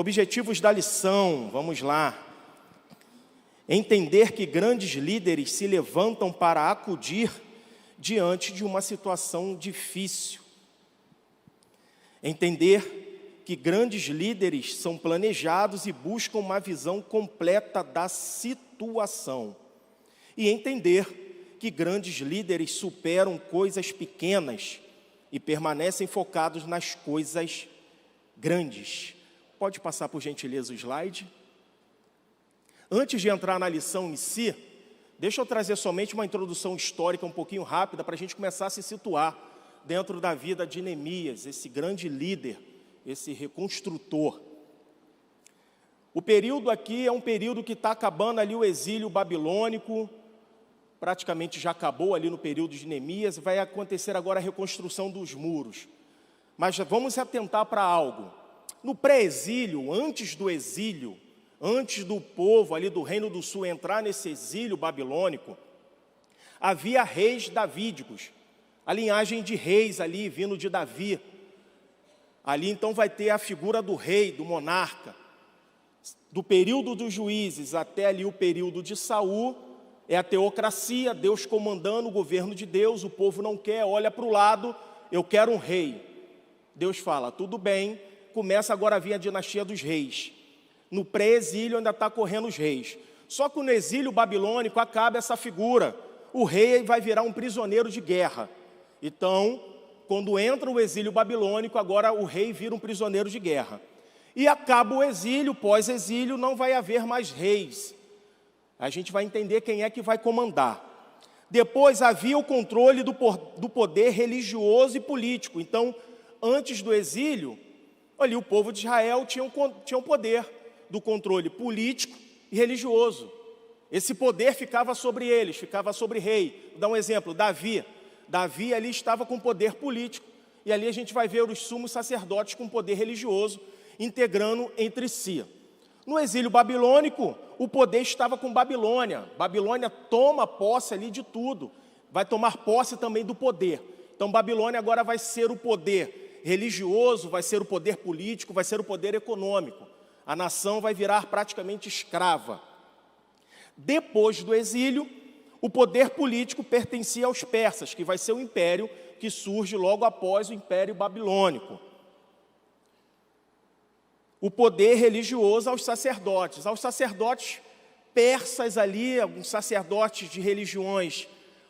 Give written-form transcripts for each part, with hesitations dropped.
Objetivos da lição, vamos lá. Entender que grandes líderes se levantam para acudir diante de uma situação difícil. Entender que grandes líderes são planejados e buscam uma visão completa da situação. E entender que grandes líderes superam coisas pequenas e permanecem focados nas coisas grandes. Pode passar, por gentileza, o slide. Antes de entrar na lição em si, deixa eu trazer somente uma introdução histórica um pouquinho rápida para a gente começar a se situar dentro da vida de Neemias, esse grande líder, esse reconstrutor. O período aqui é um período que está acabando ali o exílio babilônico, praticamente já acabou ali no período de Neemias, vai acontecer agora a reconstrução dos muros. Mas vamos se atentar para algo. No pré-exílio, antes do exílio, antes do povo ali do Reino do Sul entrar nesse exílio babilônico, havia reis davídicos, a linhagem de reis ali vindo de Davi. Ali então vai ter a figura do rei, do monarca. Do período dos juízes até ali o período de Saul, é a teocracia, Deus comandando o governo de Deus, o povo não quer, olha para o lado, eu quero um rei. Deus fala, tudo bem, começa agora a vir a dinastia dos reis. No pré-exílio ainda está correndo os reis. Só que no exílio babilônico acaba essa figura. O rei vai virar um prisioneiro de guerra. Então, quando entra o exílio babilônico, agora o rei vira um prisioneiro de guerra. E acaba o exílio, pós-exílio, não vai haver mais reis. A gente vai entender quem é que vai comandar. Depois havia o controle do poder religioso e político. Então, antes do exílio, ali o povo de Israel tinha um poder do controle político e religioso. Esse poder ficava sobre eles, ficava sobre rei. Vou dar um exemplo, Davi. Davi ali estava com poder político, e ali a gente vai ver os sumos sacerdotes com poder religioso, integrando entre si. No exílio babilônico, o poder estava com Babilônia. Babilônia toma posse ali de tudo, vai tomar posse também do poder. Então Babilônia agora vai ser o poder religioso, vai ser o poder político, vai ser o poder econômico. A nação vai virar praticamente escrava. Depois do exílio, o poder político pertencia aos persas, que vai ser o império que surge logo após o Império Babilônico. O poder religioso aos sacerdotes persas ali, alguns sacerdotes de religiões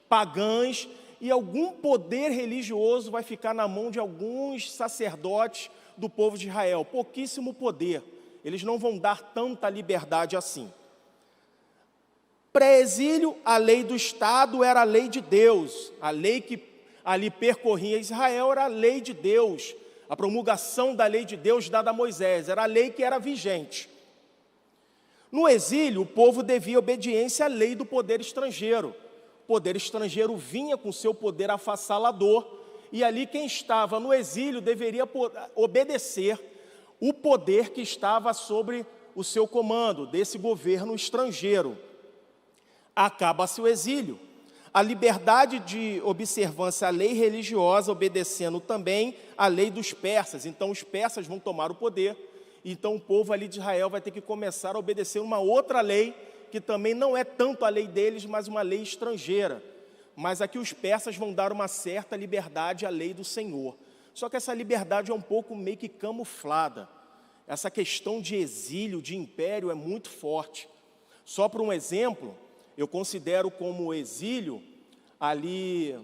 pagãs, e algum poder religioso vai ficar na mão de alguns sacerdotes do povo de Israel. Pouquíssimo poder. Eles não vão dar tanta liberdade assim. Pré-exílio, a lei do Estado era a lei de Deus. A lei que ali percorria Israel era a lei de Deus. A promulgação da lei de Deus dada a Moisés era a lei que era vigente. No exílio, o povo devia obediência à lei do poder estrangeiro. O poder estrangeiro vinha com seu poder avassalador, e ali quem estava no exílio deveria obedecer o poder que estava sobre o seu comando, desse governo estrangeiro. Acaba-se o exílio. A liberdade de observância à lei religiosa, obedecendo também à lei dos persas. Então os persas vão tomar o poder, então o povo ali de Israel vai ter que começar a obedecer uma outra lei, que também não é tanto a lei deles, mas uma lei estrangeira. Mas aqui os persas vão dar uma certa liberdade à lei do Senhor. Só que essa liberdade é um pouco meio que camuflada. Essa questão de exílio, de império, é muito forte. Só por um exemplo, eu considero como exílio ali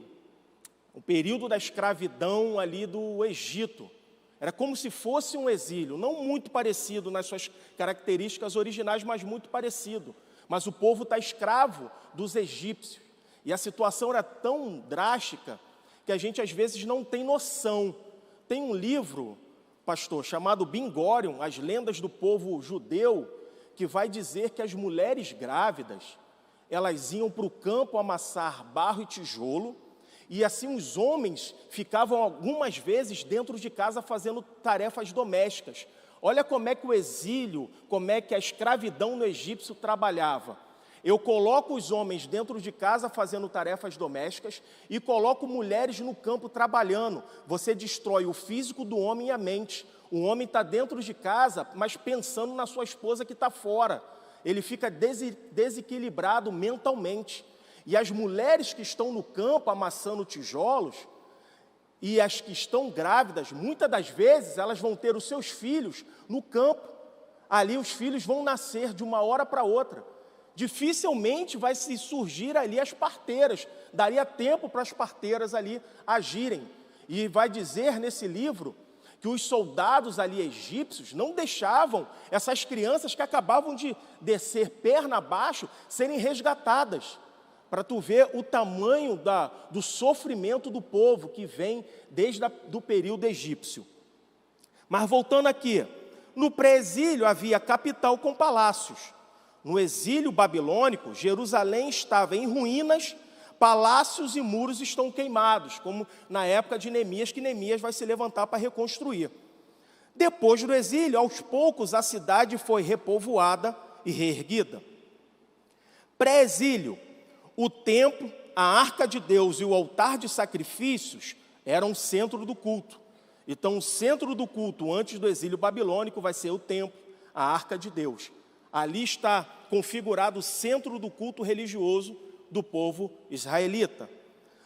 o período da escravidão ali do Egito. Era como se fosse um exílio, não muito parecido nas suas características originais, mas muito parecido. Mas o povo está escravo dos egípcios. E a situação era tão drástica que a gente às vezes não tem noção. Tem um livro, pastor, chamado Bingorion, As Lendas do Povo Judeu, que vai dizer que as mulheres grávidas, elas iam para o campo amassar barro e tijolo, e assim os homens ficavam algumas vezes dentro de casa fazendo tarefas domésticas. Olha como é que o exílio, como é que a escravidão no egípcio trabalhava. Eu coloco os homens dentro de casa fazendo tarefas domésticas e coloco mulheres no campo trabalhando. Você destrói o físico do homem e a mente. o homem está dentro de casa, mas pensando na sua esposa que está fora. Ele fica desequilibrado mentalmente. E as mulheres que estão no campo amassando tijolos, e as que estão grávidas, muitas das vezes elas vão ter os seus filhos no campo. Ali os filhos vão nascer de uma hora para outra. Dificilmente vai se surgir ali as parteiras, daria tempo para as parteiras ali agirem. E vai dizer nesse livro que os soldados ali egípcios não deixavam essas crianças que acabavam de descer perna abaixo serem resgatadas. Para tu ver o tamanho do sofrimento do povo que vem desde o período egípcio. Mas voltando aqui, no pré-exílio havia capital com palácios. No exílio babilônico, Jerusalém estava em ruínas, palácios e muros estão queimados, como na época de Neemias, que Neemias vai se levantar para reconstruir. Depois do exílio, aos poucos, a cidade foi repovoada e reerguida. Pré-exílio, o templo, a arca de Deus e o altar de sacrifícios eram o centro do culto. Então, o centro do culto antes do exílio babilônico vai ser o templo, a arca de Deus. Ali está configurado o centro do culto religioso do povo israelita.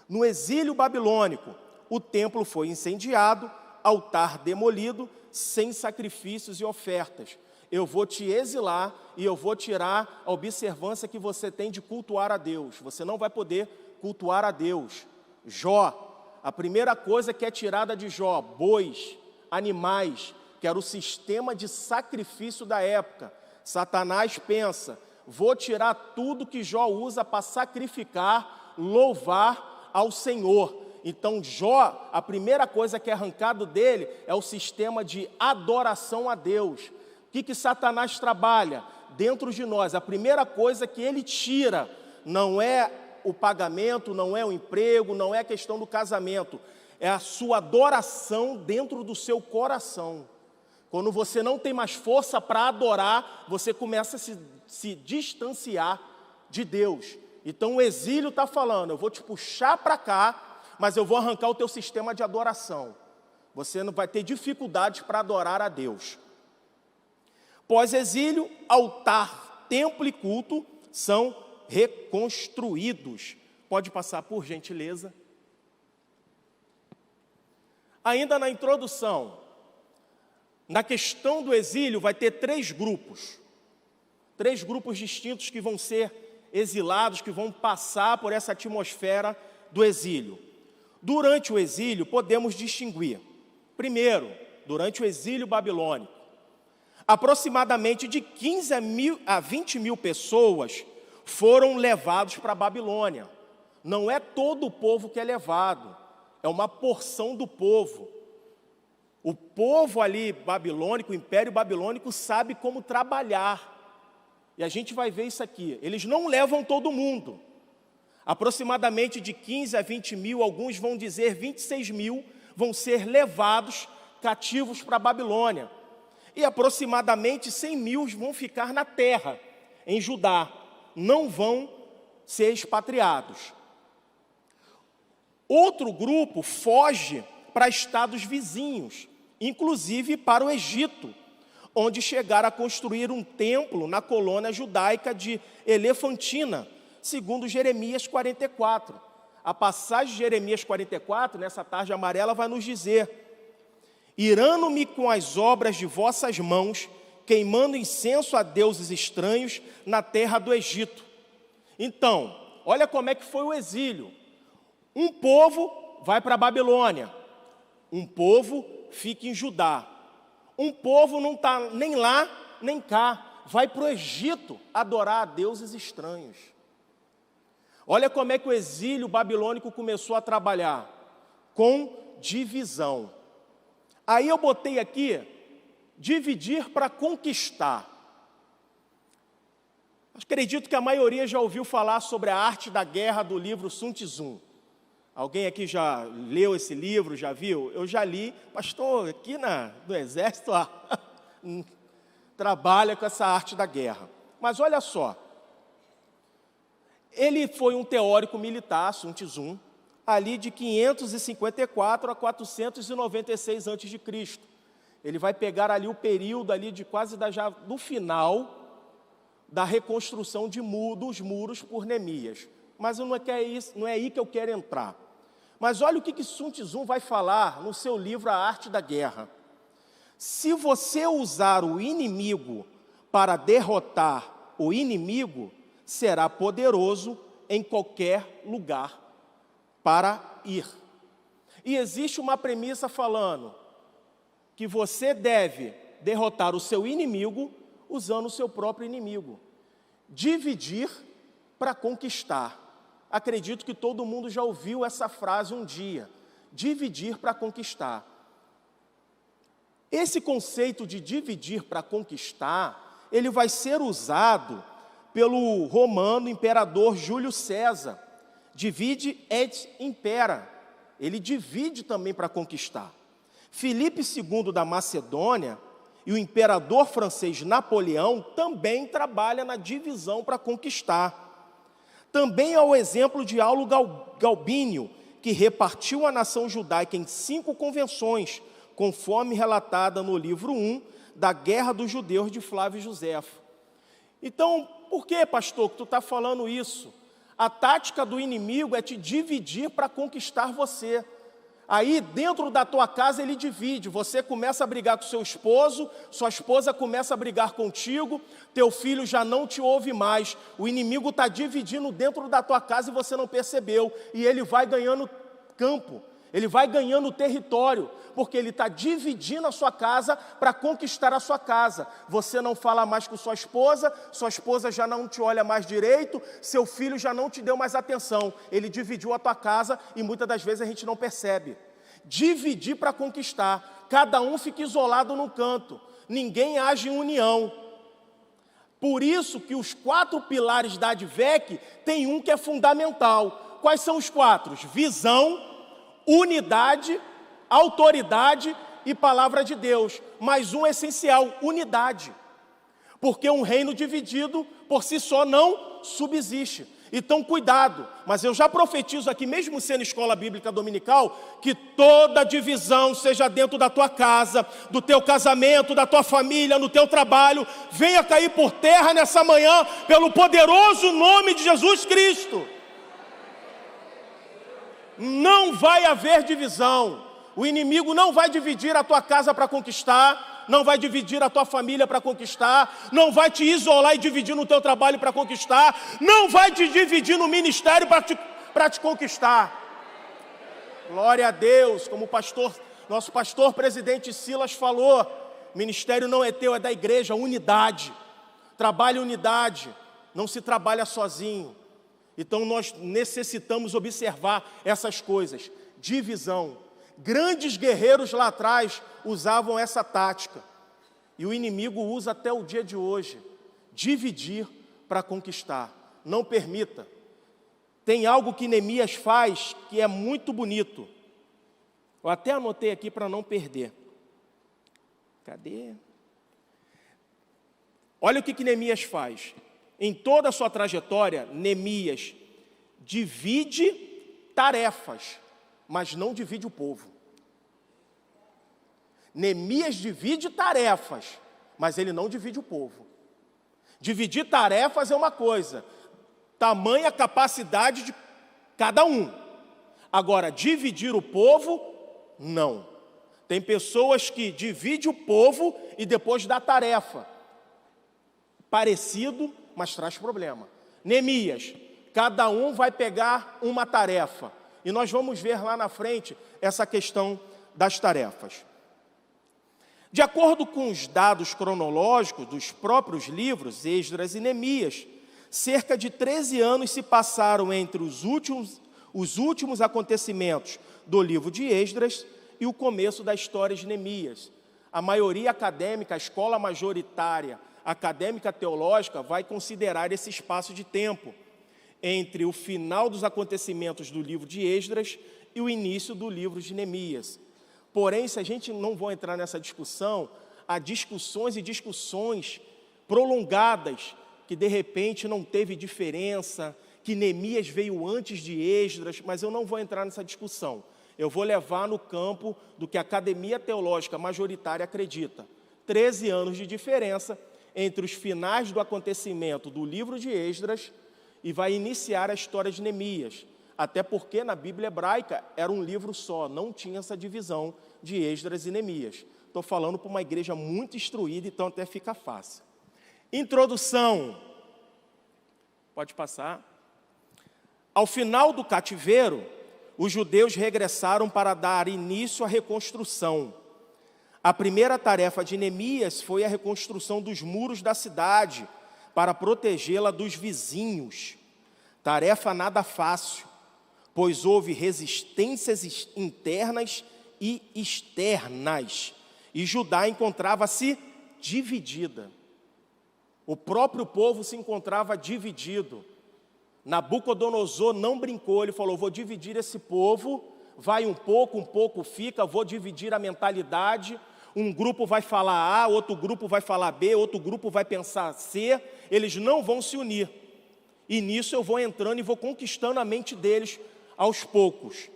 No exílio babilônico, o templo foi incendiado, altar demolido, sem sacrifícios e ofertas. Eu vou te exilar e eu vou tirar a observância que você tem de cultuar a Deus. Você não vai poder cultuar a Deus. Jó, a primeira coisa que é tirada de Jó, bois, animais, que era o sistema de sacrifício da época. Satanás pensa, vou tirar tudo que Jó usa para sacrificar, louvar ao Senhor. Então Jó, a primeira coisa que é arrancado dele é o sistema de adoração a Deus. O que Satanás trabalha dentro de nós? A primeira coisa que ele tira não é o pagamento, não é o emprego, não é a questão do casamento. É a sua adoração dentro do seu coração. Quando você não tem mais força para adorar, você começa a se distanciar de Deus. Então o exílio está falando, eu vou te puxar para cá, mas eu vou arrancar o teu sistema de adoração. Você não vai ter dificuldades para adorar a Deus. Pós-exílio, altar, templo e culto são reconstruídos. Pode passar, por gentileza. Ainda na introdução, na questão do exílio, vai ter três grupos distintos que vão ser exilados, que vão passar por essa atmosfera do exílio. Durante o exílio, podemos distinguir, primeiro, durante o exílio babilônico, aproximadamente de 15 a 20 mil pessoas foram levados para a Babilônia. Não é todo o povo que é levado, é uma porção do povo. O povo ali babilônico, o Império Babilônico, sabe como trabalhar. E a gente vai ver isso aqui. Eles não levam todo mundo. Aproximadamente de 15 a 20 mil, alguns vão dizer 26 mil, vão ser levados cativos para a Babilônia. E aproximadamente 100 mil vão ficar na terra, em Judá. Não vão ser expatriados. Outro grupo foge para estados vizinhos, inclusive para o Egito, onde chegaram a construir um templo na colônia judaica de Elefantina, segundo Jeremias 44. A passagem de Jeremias 44, nessa tarde amarela, vai nos dizer: irando-me com as obras de vossas mãos, queimando incenso a deuses estranhos na terra do Egito. Então, olha como é que foi o exílio. Um povo vai para a Babilônia, um povo fica em Judá. Um povo não está nem lá, nem cá, vai para o Egito adorar a deuses estranhos. Olha como é que o exílio babilônico começou a trabalhar, com divisão. Aí eu botei aqui, dividir para conquistar. Acredito que a maioria já ouviu falar sobre a arte da guerra do livro Sun Tzu. Alguém aqui já leu esse livro, já viu? Eu já li, pastor, aqui no exército, trabalha com essa arte da guerra. Mas olha só, ele foi um teórico militar, Sun Tzu, ali de 554 a 496 a.C., Ele vai pegar ali o período ali de quase já do final da reconstrução dos muros por Neemias. Mas não é aí que eu quero entrar. Mas olha o que Sun Tzu vai falar no seu livro A Arte da Guerra. Se você usar o inimigo para derrotar o inimigo, será poderoso em qualquer lugar para ir. E existe uma premissa falando que você deve derrotar o seu inimigo usando o seu próprio inimigo. Dividir para conquistar. Acredito que todo mundo já ouviu essa frase um dia. Dividir para conquistar. Esse conceito de dividir para conquistar, ele vai ser usado pelo romano imperador Júlio César. Divide et impera. Ele divide também para conquistar. Filipe II da Macedônia e o imperador francês Napoleão também trabalham na divisão para conquistar. Também há o exemplo de Aulo Galbínio, que repartiu a nação judaica em 5 convenções, conforme relatada no livro 1 da Guerra dos Judeus de Flávio Josefo. Então, por que, pastor, que tu está falando isso? A tática do inimigo é te dividir para conquistar você. Aí, dentro da tua casa, ele divide. Você começa a brigar com seu esposo, sua esposa começa a brigar contigo, teu filho já não te ouve mais. O inimigo está dividindo dentro da tua casa e você não percebeu. E ele vai ganhando campo, ele vai ganhando território, porque ele está dividindo a sua casa para conquistar a sua casa. Você não fala mais com sua esposa já não te olha mais direito, seu filho já não te deu mais atenção. Ele dividiu a tua casa e muitas das vezes a gente não percebe. Dividir para conquistar. Cada um fica isolado num canto. Ninguém age em união. Por isso que os 4 pilares da ADVEC tem um que é fundamental. Quais são os 4? Visão, unidade, autoridade e palavra de Deus. Mas um essencial, unidade. Porque um reino dividido, por si só, não subsiste. Então, cuidado. Mas eu já profetizo aqui, mesmo sendo escola bíblica dominical, que toda divisão, seja dentro da tua casa, do teu casamento, da tua família, no teu trabalho, venha cair por terra nessa manhã, pelo poderoso nome de Jesus Cristo. Não vai haver divisão. O inimigo não vai dividir a tua casa para conquistar, não vai dividir a tua família para conquistar, não vai te isolar e dividir no teu trabalho para conquistar, não vai te dividir no ministério para te conquistar. Glória a Deus, como o nosso pastor presidente Silas falou, ministério não é teu, é da igreja, unidade. Trabalhe unidade, não se trabalha sozinho. Então nós necessitamos observar essas coisas. Divisão. Grandes guerreiros lá atrás usavam essa tática. E o inimigo usa até o dia de hoje. Dividir para conquistar. Não permita. Tem algo que Neemias faz que é muito bonito. Eu até anotei aqui para não perder. Cadê? Olha o que Neemias faz. Em toda a sua trajetória, Neemias divide tarefas, mas não divide o povo. Neemias divide tarefas, mas ele não divide o povo. Dividir tarefas é uma coisa, tamanha capacidade de cada um. Agora, dividir o povo, não. Tem pessoas que dividem o povo e depois dá tarefa. Parecido, mas traz problema. Neemias, cada um vai pegar uma tarefa. E nós vamos ver lá na frente essa questão das tarefas. De acordo com os dados cronológicos dos próprios livros, Esdras e Neemias, cerca de 13 anos se passaram entre os últimos acontecimentos do livro de Esdras e o começo da história de Neemias. A maioria acadêmica, a escola majoritária acadêmica teológica vai considerar esse espaço de tempo entre o final dos acontecimentos do livro de Esdras e o início do livro de Neemias. Porém, se a gente não for entrar nessa discussão, há discussões e discussões prolongadas que de repente não teve diferença, que Neemias veio antes de Esdras, mas eu não vou entrar nessa discussão. eu vou levar no campo do que a academia teológica majoritária acredita. 13 anos de diferença entre os finais do acontecimento do livro de Esdras e vai iniciar a história de Neemias. Até porque na Bíblia hebraica era um livro só, não tinha essa divisão de Esdras e Neemias. Estou falando para uma igreja muito instruída, então até fica fácil. Introdução. Pode passar. Ao final do cativeiro, os judeus regressaram para dar início à reconstrução. A primeira tarefa de Neemias foi a reconstrução dos muros da cidade, para protegê-la dos vizinhos. Tarefa nada fácil, pois houve resistências internas e externas, e Judá encontrava-se dividida. O próprio povo se encontrava dividido. Nabucodonosor não brincou, ele falou, vou dividir esse povo, vai um pouco fica, vou dividir a mentalidade, um grupo vai falar A, outro grupo vai falar B, outro grupo vai pensar C, eles não vão se unir. E nisso eu vou entrando e vou conquistando a mente deles aos poucos.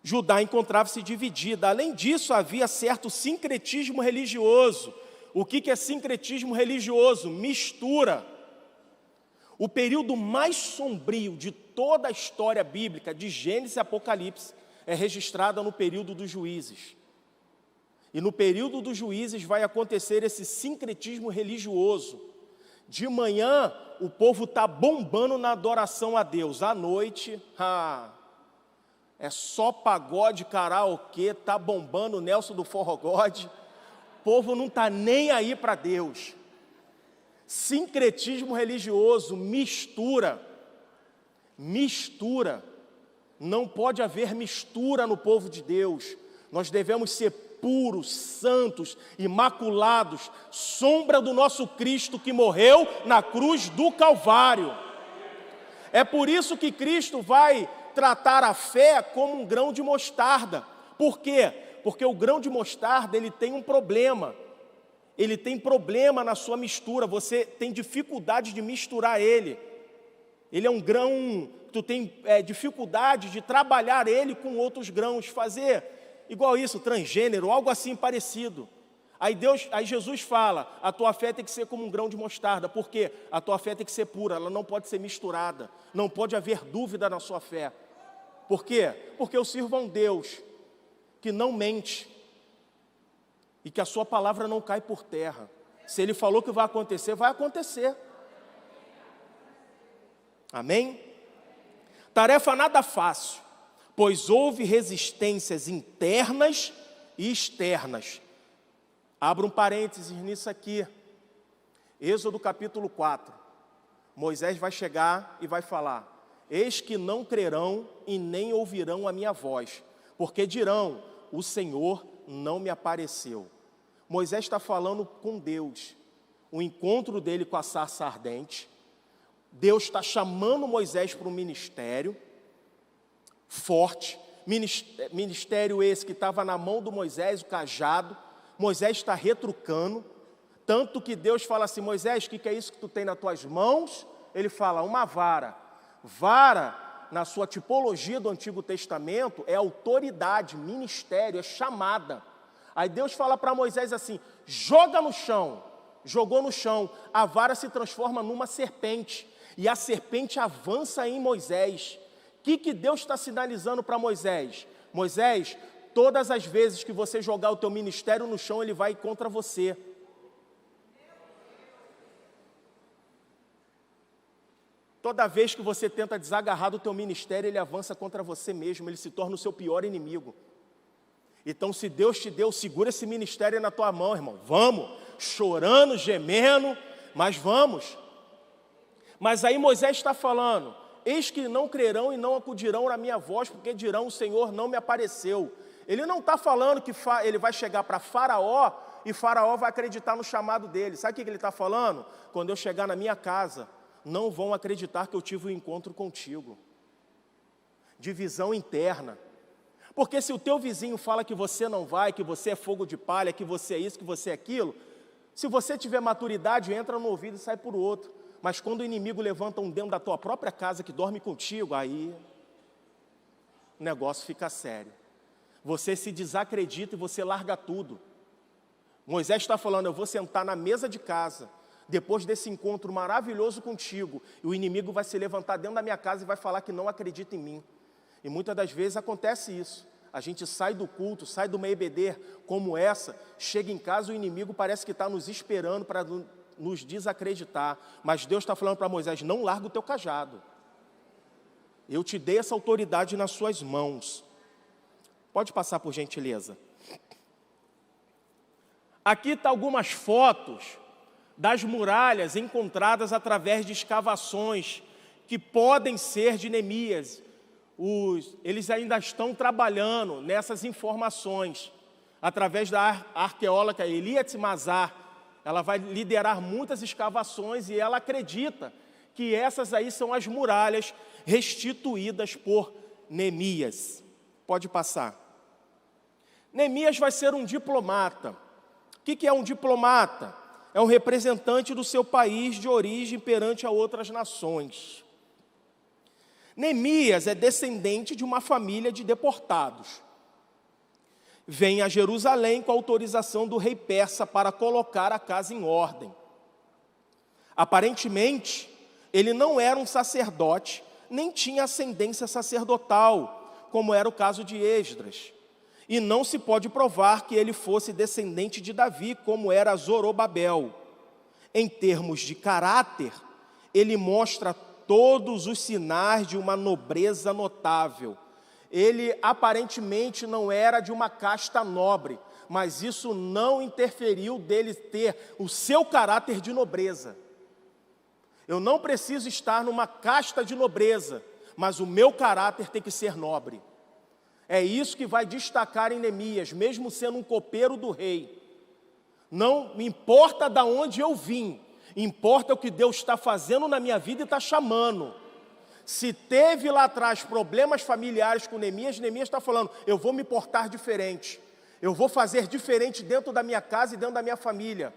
Judá encontrava-se dividida. Além disso, havia certo sincretismo religioso. O que é sincretismo religioso? Mistura. O período mais sombrio de toda a história bíblica, de Gênesis e Apocalipse, é registrado no período dos juízes. E no período dos juízes vai acontecer esse sincretismo religioso. De manhã, o povo está bombando na adoração a Deus. À noite, é só pagode, karaokê, está bombando o Nelson do Forrogode. O povo não está nem aí para Deus. Sincretismo religioso, mistura. Não pode haver mistura no povo de Deus. Nós devemos ser puros, santos, imaculados, sombra do nosso Cristo que morreu na cruz do Calvário. É por isso que Cristo vai tratar a fé como um grão de mostarda. Por quê? Porque o grão de mostarda, ele tem um problema. Ele tem problema na sua mistura, você tem dificuldade de misturar ele. Ele é um grão, tu tem dificuldade de trabalhar ele com outros grãos, fazer igual isso, transgênero, algo assim parecido. Aí Jesus fala, a tua fé tem que ser como um grão de mostarda. Por quê? A tua fé tem que ser pura, ela não pode ser misturada. Não pode haver dúvida na sua fé. Por quê? Porque eu sirvo a um Deus que não mente. E que a sua palavra não cai por terra. Se Ele falou que vai acontecer, vai acontecer. Amém? Tarefa nada fácil, pois houve resistências internas e externas. Abra um parênteses nisso aqui. Êxodo capítulo 4. Moisés vai chegar e vai falar, eis que não crerão e nem ouvirão a minha voz, porque dirão, o Senhor não me apareceu. Moisés está falando com Deus, o encontro dele com a sarça ardente. Deus está chamando Moisés para um ministério forte, ministério esse que estava na mão do Moisés, o cajado. Moisés está retrucando, tanto que Deus fala assim, Moisés, o que é isso que tu tem nas tuas mãos? Ele fala, uma vara. Vara, na sua tipologia do Antigo Testamento, é autoridade, ministério, é chamada. Aí Deus fala para Moisés assim, joga no chão. Jogou no chão, a vara se transforma numa serpente. E a serpente avança em Moisés. O que Deus está sinalizando para Moisés? Moisés, todas as vezes que você jogar o teu ministério no chão, ele vai contra você. Toda vez que você tenta desagarrar do teu ministério, ele avança contra você mesmo, ele se torna o seu pior inimigo. Então, se Deus te deu, segura esse ministério na tua mão, irmão. Vamos, chorando, gemendo, mas vamos. Mas aí Moisés está falando, eis que não crerão e não acudirão na minha voz, porque dirão, o Senhor não me apareceu. Ele não está falando que ele vai chegar para Faraó e Faraó vai acreditar no chamado dele. Sabe o que ele está falando? Quando eu chegar na minha casa, não vão acreditar que eu tive um encontro contigo. Divisão interna. Porque se o teu vizinho fala que você não vai, que você é fogo de palha, que você é isso, que você é aquilo, se você tiver maturidade, entra no ouvido e sai por outro. Mas quando o inimigo levanta um dentro da tua própria casa, que dorme contigo, aí o negócio fica sério. Você se desacredita e você larga tudo. Moisés está falando, eu vou sentar na mesa de casa, depois desse encontro maravilhoso contigo, e o inimigo vai se levantar dentro da minha casa e vai falar que não acredita em mim. E muitas das vezes acontece isso. A gente sai do culto, sai de uma EBD como essa, chega em casa, o inimigo parece que está nos esperando para nos desacreditar. Mas Deus está falando para Moisés, não larga o teu cajado. Eu te dei essa autoridade nas suas mãos. Pode passar, por gentileza. Aqui estão algumas fotos das muralhas encontradas através de escavações que podem ser de Neemias. Eles ainda estão trabalhando nessas informações. Através da arqueóloga Eliette Mazar, ela vai liderar muitas escavações e ela acredita que essas aí são as muralhas restituídas por Neemias. Pode passar. Neemias vai ser um diplomata. O que é um diplomata? É um representante do seu país de origem perante a outras nações. Neemias é descendente de uma família de deportados. Vem a Jerusalém com a autorização do rei persa para colocar a casa em ordem. Aparentemente, ele não era um sacerdote, nem tinha ascendência sacerdotal, como era o caso de Esdras. E não se pode provar que ele fosse descendente de Davi, como era Zorobabel. Em termos de caráter, ele mostra todos os sinais de uma nobreza notável. Ele aparentemente não era de uma casta nobre, mas isso não interferiu dele ter o seu caráter de nobreza. Eu não preciso estar numa casta de nobreza, mas o meu caráter tem que ser nobre. É isso que vai destacar em Neemias, mesmo sendo um copeiro do rei. Não me importa de onde eu vim, importa o que Deus está fazendo na minha vida e está chamando. Se teve lá atrás problemas familiares com Neemias, Neemias está falando, eu vou me portar diferente. Eu vou fazer diferente dentro da minha casa e dentro da minha família.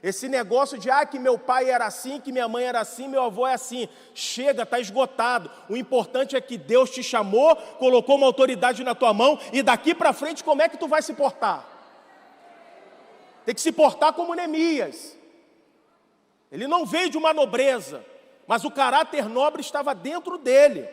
Esse negócio de, que meu pai era assim, que minha mãe era assim, meu avô é assim. Chega, está esgotado. O importante é que Deus te chamou, colocou uma autoridade na tua mão, e daqui para frente como é que tu vai se portar? Tem que se portar como Neemias. Ele não veio de uma nobreza, mas o caráter nobre estava dentro dele.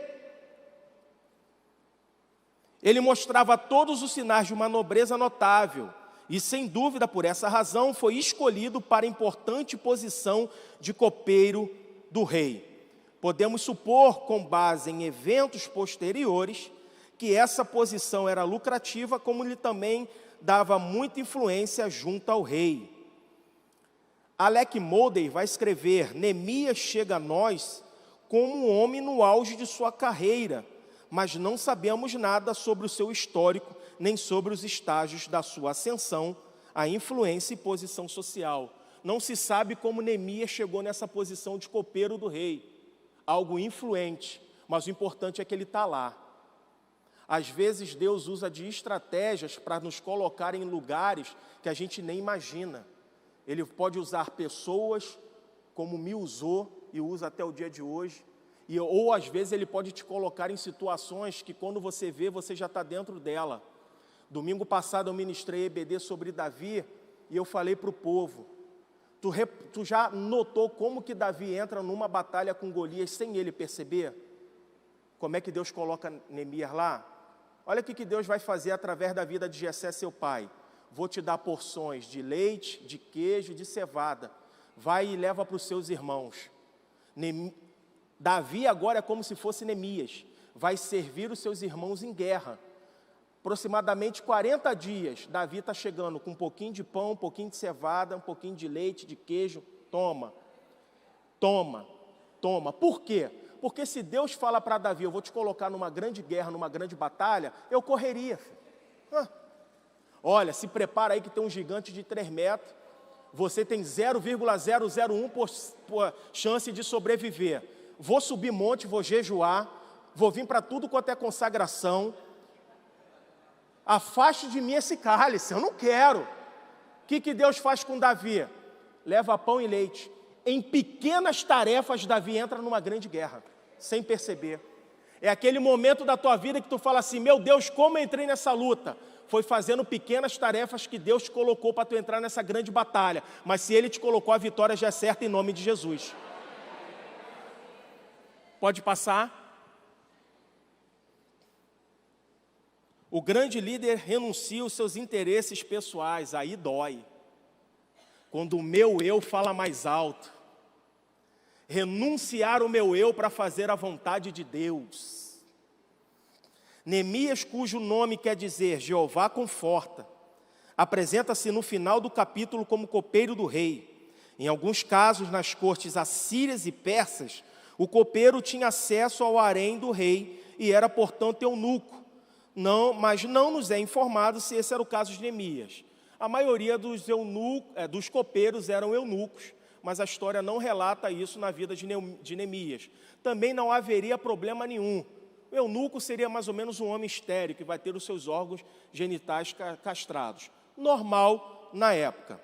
Ele mostrava todos os sinais de uma nobreza notável. E, sem dúvida, por essa razão, foi escolhido para a importante posição de copeiro do rei. Podemos supor, com base em eventos posteriores, que essa posição era lucrativa, como lhe também dava muita influência junto ao rei. Alec Moody vai escrever, Neemias chega a nós como um homem no auge de sua carreira, mas não sabemos nada sobre o seu histórico, nem sobre os estágios da sua ascensão, a influência e posição social. Não se sabe como Neemias chegou nessa posição de copeiro do rei. Algo influente, mas o importante é que ele está lá. Às vezes Deus usa de estratégias para nos colocar em lugares que a gente nem imagina. Ele pode usar pessoas como me usou e usa até o dia de hoje. Ou às vezes ele pode te colocar em situações que quando você vê, você já está dentro dela. Domingo passado eu ministrei EBD sobre Davi e eu falei para o povo, tu já notou como que Davi entra numa batalha com Golias sem ele perceber? Como é que Deus coloca Neemias lá? Olha o que Deus vai fazer através da vida de Jessé, seu pai. Vou te dar porções de leite, de queijo, de cevada. Vai e leva para os seus irmãos. Davi agora é como se fosse Neemias. Vai servir os seus irmãos em guerra. Aproximadamente 40 dias, Davi está chegando com um pouquinho de pão, um pouquinho de cevada, um pouquinho de leite, de queijo. Toma, toma, toma. Por quê? Porque se Deus fala para Davi, eu vou te colocar numa grande guerra, numa grande batalha, eu correria. Olha, se prepara aí que tem um gigante de 3 metros, você tem 0,001 por chance de sobreviver. Vou subir monte, vou jejuar, vou vir para tudo quanto é consagração. Afaste de mim esse cálice, eu não quero. O que Deus faz com Davi? Leva pão e leite. Em pequenas tarefas, Davi entra numa grande guerra, sem perceber. É aquele momento da tua vida que tu fala assim, meu Deus, como eu entrei nessa luta? Foi fazendo pequenas tarefas que Deus te colocou para tu entrar nessa grande batalha. Mas se Ele te colocou, a vitória já é certa em nome de Jesus. Pode passar. O grande líder renuncia os seus interesses pessoais, aí dói. Quando o meu eu fala mais alto. Renunciar o meu eu para fazer a vontade de Deus. Neemias, cujo nome quer dizer Jeová conforta, apresenta-se no final do capítulo como copeiro do rei. Em alguns casos, nas cortes assírias e persas, o copeiro tinha acesso ao harém do rei e era, portanto, eunuco. Mas não nos é informado se esse era o caso de Neemias. A maioria dos copeiros eram eunucos, mas a história não relata isso na vida de Neemias. Também não haveria problema nenhum. O eunuco seria mais ou menos um homem estéril, que vai ter os seus órgãos genitais castrados. Normal na época.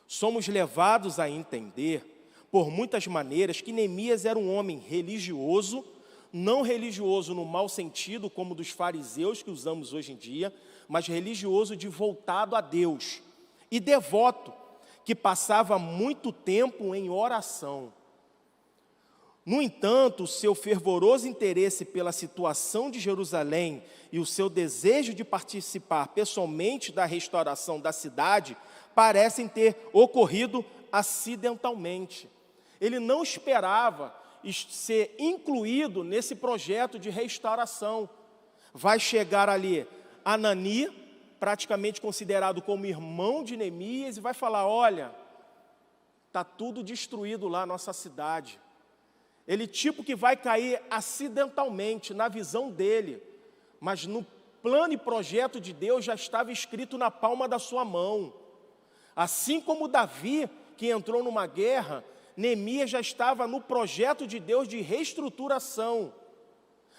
Somos levados a entender, por muitas maneiras, que Neemias era um homem religioso, não religioso no mau sentido, como dos fariseus que usamos hoje em dia, mas religioso de voltado a Deus, e devoto, que passava muito tempo em oração. No entanto, o seu fervoroso interesse pela situação de Jerusalém e o seu desejo de participar pessoalmente da restauração da cidade parecem ter ocorrido acidentalmente. Ele não esperava ser incluído nesse projeto de restauração. Vai chegar ali Anani, praticamente considerado como irmão de Neemias, e vai falar, olha, está tudo destruído lá, nossa cidade. Ele tipo que vai cair acidentalmente na visão dele, mas no plano e projeto de Deus já estava escrito na palma da sua mão. Assim como Davi, que entrou numa guerra, Neemias já estava no projeto de Deus de reestruturação.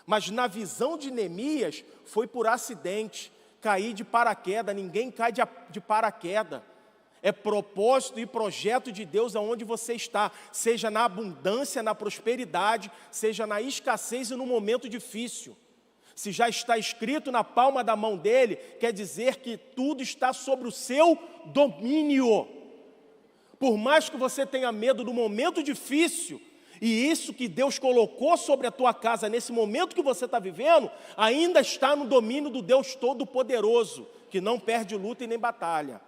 Mas na visão de Neemias foi por acidente, cair de paraquedas. Ninguém cai de paraquedas. É propósito e projeto de Deus aonde você está, seja na abundância, na prosperidade, seja na escassez e no momento difícil. Se já está escrito na palma da mão dele, quer dizer que tudo está sobre o seu domínio. Por mais que você tenha medo do momento difícil, e isso que Deus colocou sobre a tua casa nesse momento que você está vivendo, ainda está no domínio do Deus Todo-Poderoso, que não perde luta e nem batalha.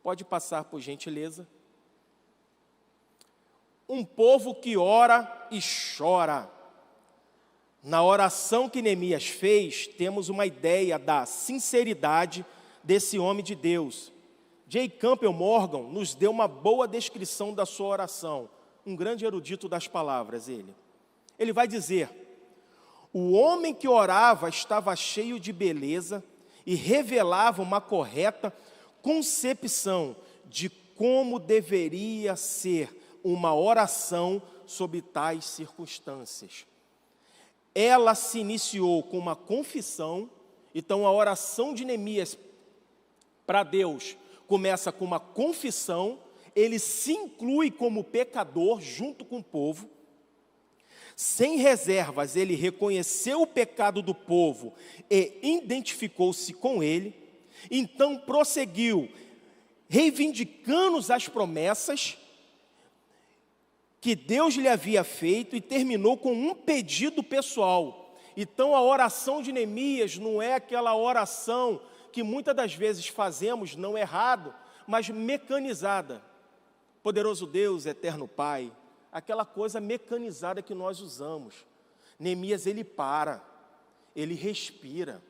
Pode passar, por gentileza. Um povo que ora e chora. Na oração que Neemias fez, temos uma ideia da sinceridade desse homem de Deus. J. Campbell Morgan nos deu uma boa descrição da sua oração. Um grande erudito das palavras, ele. Ele vai dizer, o homem que orava estava cheio de beleza e revelava uma correta concepção de como deveria ser uma oração sob tais circunstâncias. Ela se iniciou com uma confissão, então a oração de Neemias para Deus começa com uma confissão, ele se inclui como pecador junto com o povo, sem reservas ele reconheceu o pecado do povo e identificou-se com ele, então prosseguiu, reivindicando as promessas que Deus lhe havia feito e terminou com um pedido pessoal. Então a oração de Neemias não é aquela oração que muitas das vezes fazemos, não errado, mas mecanizada. Poderoso Deus, eterno Pai, aquela coisa mecanizada que nós usamos. Neemias, ele para, ele respira,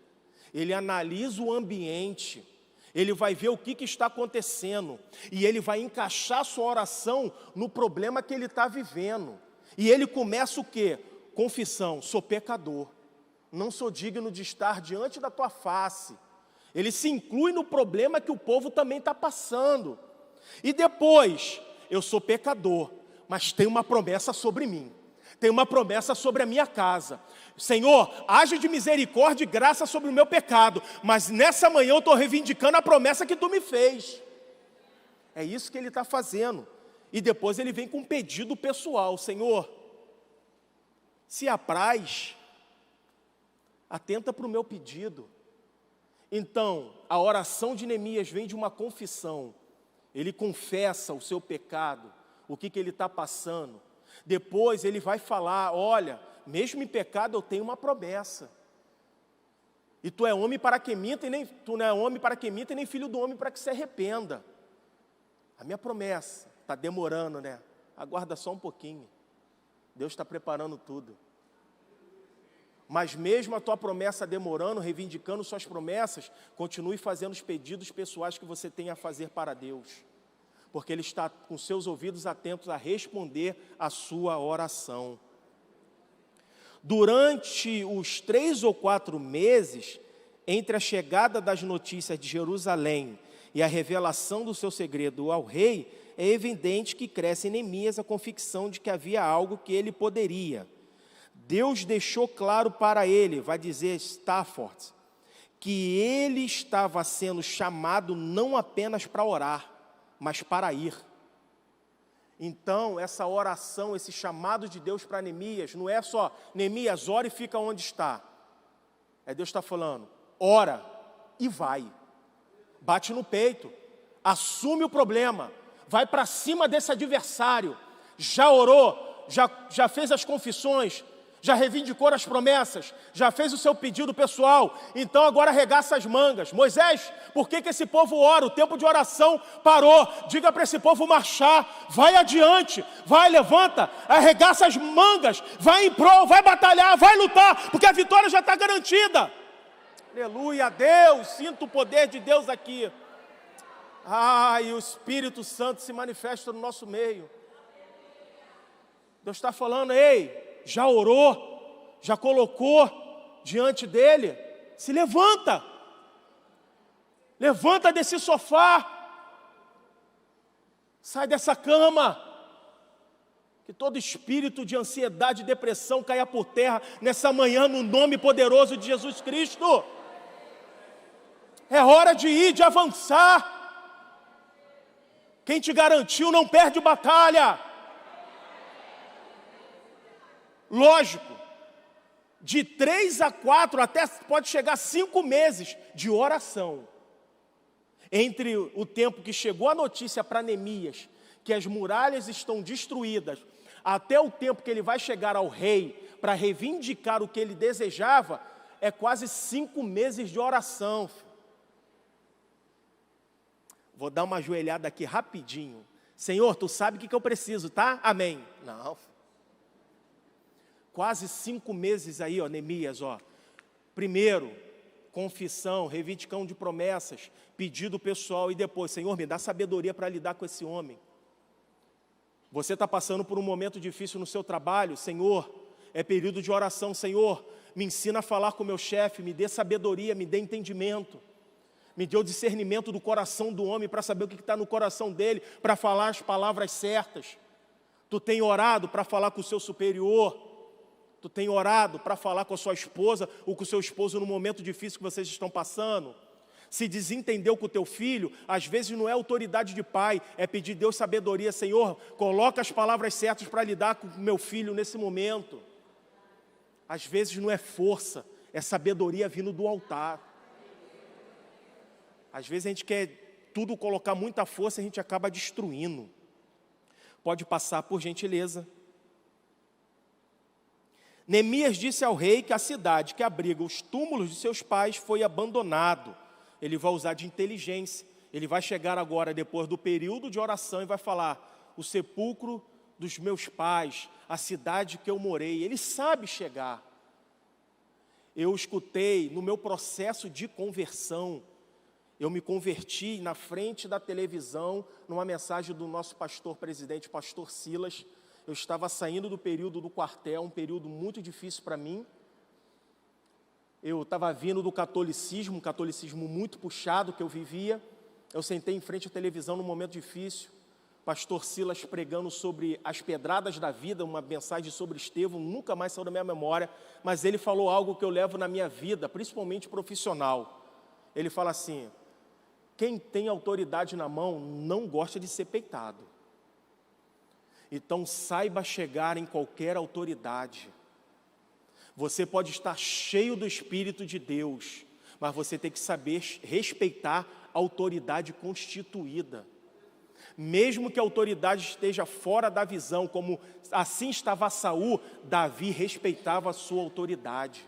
ele analisa o ambiente, ele vai ver o que está acontecendo, e ele vai encaixar sua oração no problema que ele está vivendo. E ele começa o quê? Confissão, sou pecador, não sou digno de estar diante da tua face. Ele se inclui no problema que o povo também está passando. E depois, eu sou pecador, mas tem uma promessa sobre mim. Tem uma promessa sobre a minha casa. Senhor, age de misericórdia e graça sobre o meu pecado. Mas nessa manhã eu estou reivindicando a promessa que tu me fez. É isso que ele está fazendo. E depois ele vem com um pedido pessoal. Senhor, Se apraz, atenta para o meu pedido. Então, a oração de Neemias vem de uma confissão. Ele confessa o seu pecado, o que ele está passando. Depois ele vai falar, olha, mesmo em pecado eu tenho uma promessa. E tu é homem para que minta, e nem tu não é homem para que minta, e nem filho do homem para que se arrependa. A minha promessa está demorando, né? Aguarda só um pouquinho. Deus está preparando tudo. Mas mesmo a tua promessa demorando, reivindicando suas promessas, continue fazendo os pedidos pessoais que você tem a fazer para Deus. Porque Ele está com seus ouvidos atentos a responder a sua oração. Durante os 3 ou 4 meses, entre a chegada das notícias de Jerusalém e a revelação do seu segredo ao rei, é evidente que cresce em Neemias a convicção de que havia algo que ele poderia. Deus deixou claro para ele, vai dizer Stafford, que ele estava sendo chamado não apenas para orar, mas para ir. Então, essa oração, esse chamado de Deus para Neemias, não é só, Neemias, ora e fica onde está. É Deus está falando, ora e vai. Bate no peito, assume o problema, vai para cima desse adversário. Já orou, já fez as confissões, já reivindicou as promessas, já fez o seu pedido pessoal, então agora arregaça as mangas. Moisés, por que esse povo ora? O tempo de oração parou. Diga para esse povo marchar, vai adiante, vai, levanta, arregaça as mangas, vai em prol, vai batalhar, vai lutar, porque a vitória já está garantida. Aleluia, Deus, sinto o poder de Deus aqui. E o Espírito Santo se manifesta no nosso meio. Deus está falando, ei, já orou, já colocou diante dele, se levanta. Levanta desse sofá. Sai dessa cama. Que todo espírito de ansiedade e depressão caia por terra nessa manhã, no nome poderoso de Jesus Cristo. É hora de ir, de avançar. Quem te garantiu não perde batalha. Lógico, de 3 a 4, até pode chegar a 5 meses de oração. Entre o tempo que chegou a notícia para Neemias, que as muralhas estão destruídas, até o tempo que ele vai chegar ao rei para reivindicar o que ele desejava, é quase 5 meses de oração. Vou dar uma ajoelhada aqui rapidinho. Senhor, tu sabe o que eu preciso, tá? Amém. Não. Quase 5 meses aí, Neemias, Primeiro, confissão, reivindicão de promessas, pedido pessoal e depois, Senhor, me dá sabedoria para lidar com esse homem. Você está passando por um momento difícil no seu trabalho, Senhor, é período de oração, Senhor, me ensina a falar com o meu chefe, me dê sabedoria, me dê entendimento, me dê o discernimento do coração do homem para saber o que está no coração dele, para falar as palavras certas. Tu tem orado para falar com o seu superior, tu tem orado para falar com a sua esposa ou com o seu esposo no momento difícil que vocês estão passando. Se desentendeu com o teu filho, às vezes não é autoridade de pai, é pedir Deus sabedoria. Senhor, coloca as palavras certas para lidar com o meu filho nesse momento. Às vezes não é força, é sabedoria vindo do altar. Às vezes a gente quer tudo colocar muita força e a gente acaba destruindo. Pode passar, por gentileza. Neemias disse ao rei que a cidade que abriga os túmulos de seus pais foi abandonado. Ele vai usar de inteligência. Ele vai chegar agora, depois do período de oração, e vai falar, o sepulcro dos meus pais, a cidade que eu morei. Ele sabe chegar. Eu escutei no meu processo de conversão, eu me converti na frente da televisão, numa mensagem do nosso pastor presidente, pastor Silas. Eu estava saindo do período do quartel, um período muito difícil para mim. Eu estava vindo do catolicismo, um catolicismo muito puxado que eu vivia. Eu sentei em frente à televisão num momento difícil. Pastor Silas pregando sobre as pedradas da vida, uma mensagem sobre Estevão, nunca mais saiu da minha memória. Mas ele falou algo que eu levo na minha vida, principalmente profissional. Ele fala assim, quem tem autoridade na mão não gosta de ser peitado. Então saiba chegar em qualquer autoridade. Você pode estar cheio do Espírito de Deus, mas você tem que saber respeitar a autoridade constituída. Mesmo que a autoridade esteja fora da visão, como assim estava Saul, Davi respeitava a sua autoridade.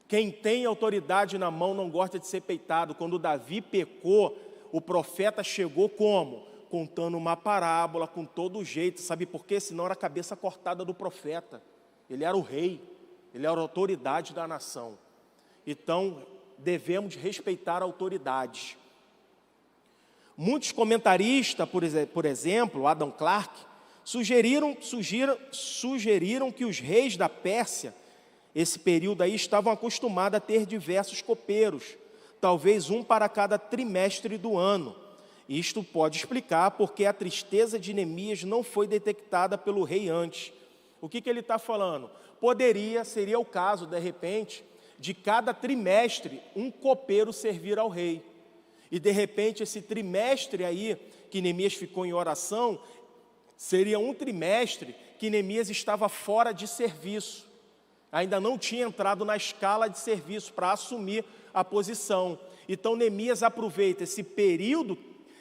Quem tem autoridade na mão não gosta de ser peitado. Quando Davi pecou, o profeta chegou como? Contando uma parábola com todo jeito. Sabe por quê? Senão era a cabeça cortada do profeta. Ele era o rei, ele era a autoridade da nação. Então, devemos respeitar a autoridade. Muitos comentaristas, por exemplo, Adam Clarke, sugeriram que os reis da Pérsia, esse período aí, estavam acostumados a ter diversos copeiros, talvez um para cada trimestre do ano. Isto pode explicar porque a tristeza de Neemias não foi detectada pelo rei antes. O que ele está falando? Seria o caso, de repente, de cada trimestre um copeiro servir ao rei. E de repente esse trimestre aí, que Neemias ficou em oração, seria um trimestre que Neemias estava fora de serviço. Ainda não tinha entrado na escala de serviço para assumir a posição. Então Neemias aproveita esse período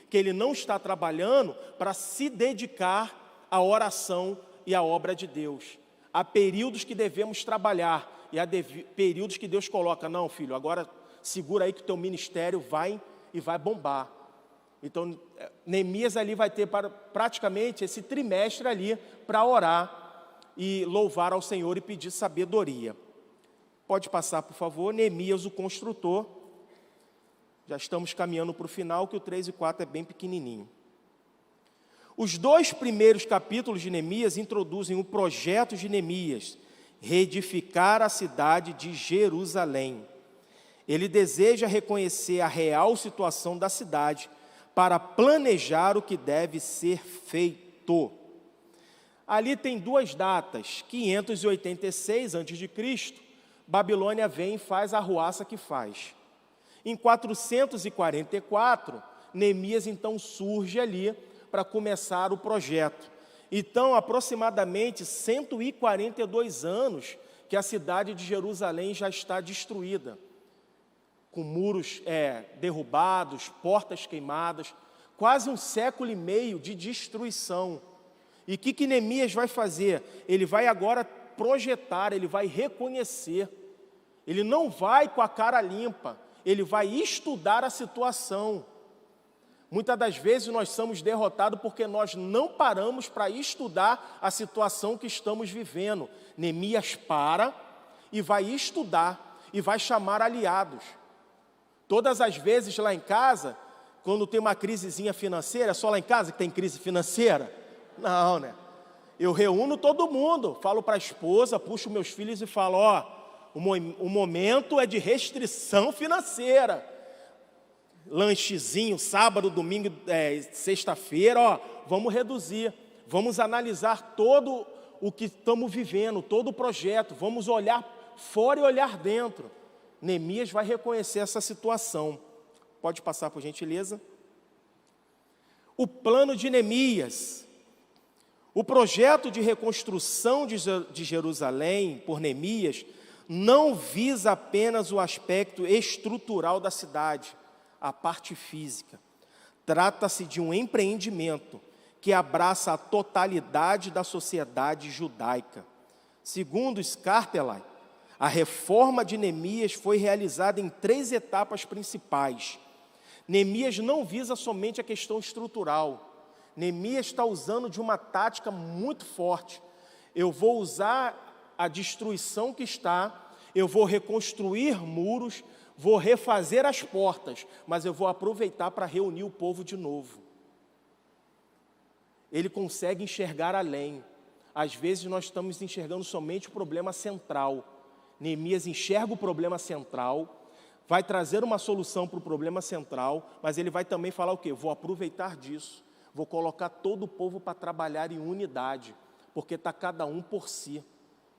que ele não está trabalhando para se dedicar à oração e à obra de Deus. Há períodos que devemos trabalhar e há períodos que Deus coloca, não filho, agora segura aí que o teu ministério vai bombar. Então Neemias ali vai ter praticamente esse trimestre ali para orar e louvar ao Senhor e pedir sabedoria. Pode passar, por favor, Neemias o construtor. Já estamos caminhando para o final, que o 3 e 4 é bem pequenininho. Os 2 primeiros capítulos de Neemias introduzem o projeto de Neemias, reedificar a cidade de Jerusalém. Ele deseja reconhecer a real situação da cidade para planejar o que deve ser feito. Ali tem 2 datas, 586 a.C., Babilônia vem e faz a arruaça que faz. Em 444, Neemias então surge ali para começar o projeto. Então, aproximadamente 142 anos que a cidade de Jerusalém já está destruída, com muros derrubados, portas queimadas, quase 1,5 século de destruição. E o que Neemias vai fazer? Ele vai agora projetar, ele vai reconhecer. Ele não vai com a cara limpa, ele vai estudar a situação. Muitas das vezes nós somos derrotados porque nós não paramos para estudar a situação que estamos vivendo. Neemias para e vai estudar e vai chamar aliados. Todas as vezes lá em casa, quando tem uma crisezinha financeira, é só lá em casa que tem crise financeira? Não, né? Eu reúno todo mundo, falo para a esposa, puxo meus filhos e falo, o momento é de restrição financeira. Lanchezinho, sábado, domingo, sexta-feira, vamos reduzir, vamos analisar todo o que estamos vivendo, todo o projeto, vamos olhar fora e olhar dentro. Neemias vai reconhecer essa situação. Pode passar, por gentileza. O plano de Neemias. O projeto de reconstrução de Jerusalém por Neemias não visa apenas o aspecto estrutural da cidade, a parte física. Trata-se de um empreendimento que abraça a totalidade da sociedade judaica. Segundo Scarpelli, a reforma de Neemias foi realizada em 3 etapas principais. Neemias não visa somente a questão estrutural. Neemias está usando de uma tática muito forte. Eu vou usar a destruição que está, eu vou reconstruir muros, vou refazer as portas, mas eu vou aproveitar para reunir o povo de novo. Ele consegue enxergar além. Às vezes nós estamos enxergando somente o problema central. Neemias enxerga o problema central, vai trazer uma solução para o problema central, mas ele vai também falar o quê? Vou aproveitar disso, vou colocar todo o povo para trabalhar em unidade, porque está cada um por si.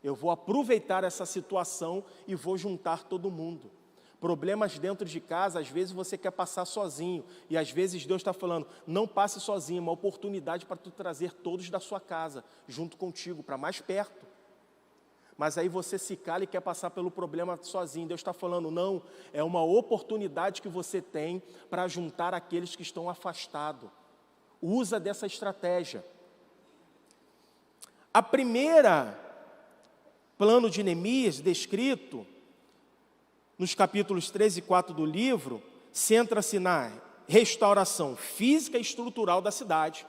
Eu vou aproveitar essa situação e vou juntar todo mundo. Problemas dentro de casa, às vezes você quer passar sozinho, e às vezes Deus está falando, não passe sozinho, uma oportunidade para tu trazer todos da sua casa, junto contigo, para mais perto. mas aí você se cala e quer passar pelo problema sozinho. Deus está falando, não, é uma oportunidade que você tem para juntar aqueles que estão afastados. Usa dessa estratégia. A primeira plano de Neemias, descrito nos capítulos 3 e 4 do livro, centra-se na restauração física e estrutural da cidade.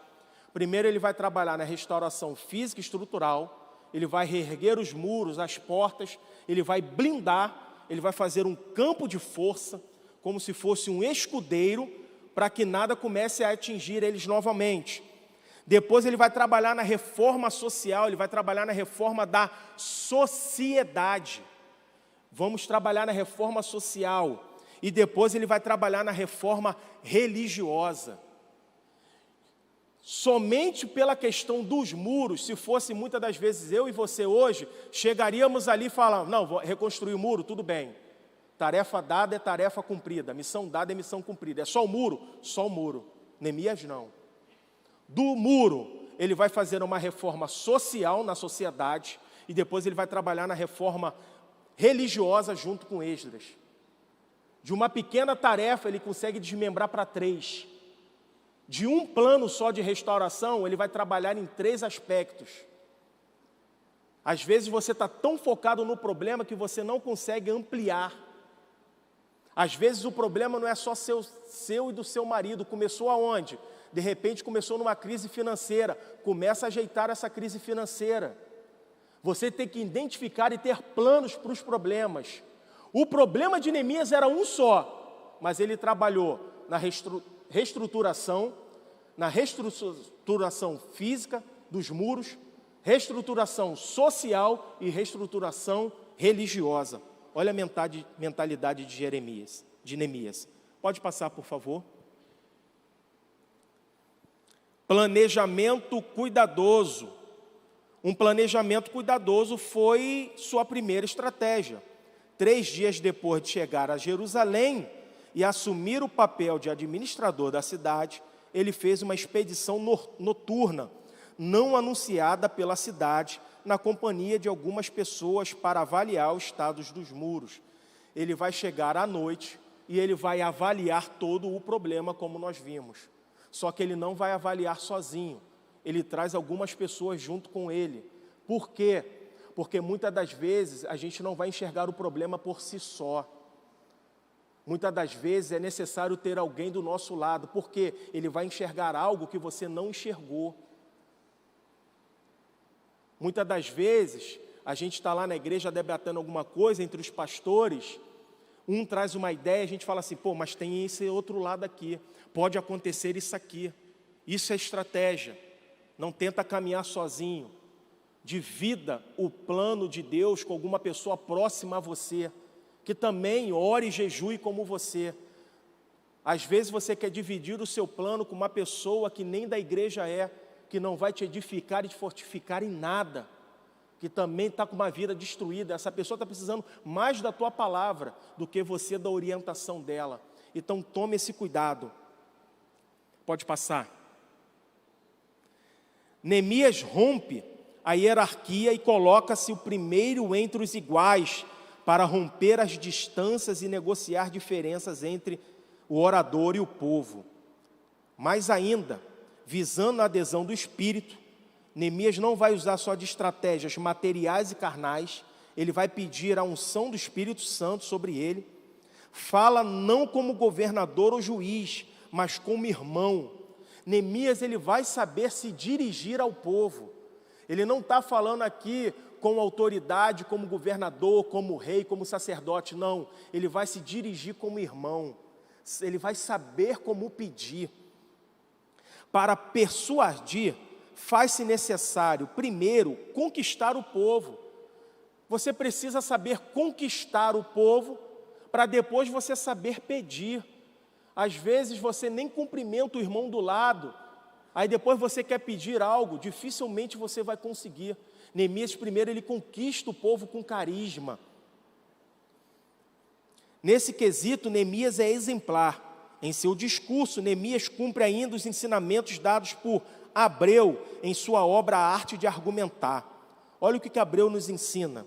Primeiro ele vai trabalhar na restauração física e estrutural, ele vai reerguer os muros, as portas, ele vai blindar, ele vai fazer um campo de força, como se fosse um escudeiro, para que nada comece a atingir eles novamente. Depois ele vai trabalhar na reforma social, ele vai trabalhar na reforma da sociedade. Vamos trabalhar na reforma social. E depois ele vai trabalhar na reforma religiosa. Somente pela questão dos muros, se fosse muitas das vezes eu e você hoje, chegaríamos ali e falar, não, vou reconstruir o muro, tudo bem. Tarefa dada é tarefa cumprida, missão dada é missão cumprida. É só o muro? Só o muro. Neemias não. Do muro, ele vai fazer uma reforma social na sociedade e depois ele vai trabalhar na reforma religiosa junto com Esdras. De uma pequena tarefa, ele consegue desmembrar para 3. De um plano só de restauração, ele vai trabalhar em 3 aspectos. Às vezes você está tão focado no problema que você não consegue ampliar. Às vezes o problema não é só seu e do seu marido. Começou aonde? De repente começou numa crise financeira. Começa a ajeitar essa crise financeira. Você tem que identificar e ter planos para os problemas. O problema de Neemias era um só, mas ele trabalhou na reestruturação, na reestruturação física dos muros, reestruturação social e reestruturação religiosa. Olha a mentalidade de Neemias. Pode passar, por favor. Planejamento cuidadoso. Um planejamento cuidadoso foi sua primeira estratégia. 3 dias depois de chegar a Jerusalém e assumir o papel de administrador da cidade, ele fez uma expedição noturna, não anunciada pela cidade, na companhia de algumas pessoas para avaliar o estado dos muros. Ele vai chegar à noite e ele vai avaliar todo o problema, como nós vimos. Só que ele não vai avaliar sozinho, ele traz algumas pessoas junto com ele. Por quê? Porque muitas das vezes a gente não vai enxergar o problema por si só. Muitas das vezes é necessário ter alguém do nosso lado, porque ele vai enxergar algo que você não enxergou. Muitas das vezes, a gente está lá na igreja debatendo alguma coisa entre os pastores, um traz uma ideia, a gente fala assim, pô, mas tem esse outro lado aqui, pode acontecer isso aqui. Isso é estratégia, não tenta caminhar sozinho. Divida o plano de Deus com alguma pessoa próxima a você, que também ore e jejue como você. Às vezes você quer dividir o seu plano com uma pessoa que nem da igreja é, que não vai te edificar e te fortificar em nada, que também está com uma vida destruída. Essa pessoa está precisando mais da tua palavra do que você da orientação dela. Então tome esse cuidado. Pode passar. Neemias rompe a hierarquia e coloca-se o primeiro entre os iguais para romper as distâncias e negociar diferenças entre o orador e o povo. Mais ainda, visando a adesão do Espírito, Neemias não vai usar só de estratégias materiais e carnais, ele vai pedir a unção do Espírito Santo sobre ele. Fala não como governador ou juiz, mas como irmão. Neemias, ele vai saber se dirigir ao povo. Ele não está falando aqui com autoridade, como governador, como rei, como sacerdote, não. Ele vai se dirigir como irmão. Ele vai saber como pedir. Para persuadir, faz-se necessário, primeiro, conquistar o povo. Você precisa saber conquistar o povo, para depois você saber pedir. Às vezes você nem cumprimenta o irmão do lado, aí depois você quer pedir algo, dificilmente você vai conseguir. Neemias primeiro ele conquista o povo com carisma. Nesse quesito, Neemias é exemplar. Em seu discurso, Neemias cumpre ainda os ensinamentos dados por Abreu em sua obra A Arte de Argumentar. Olha o que Abreu nos ensina.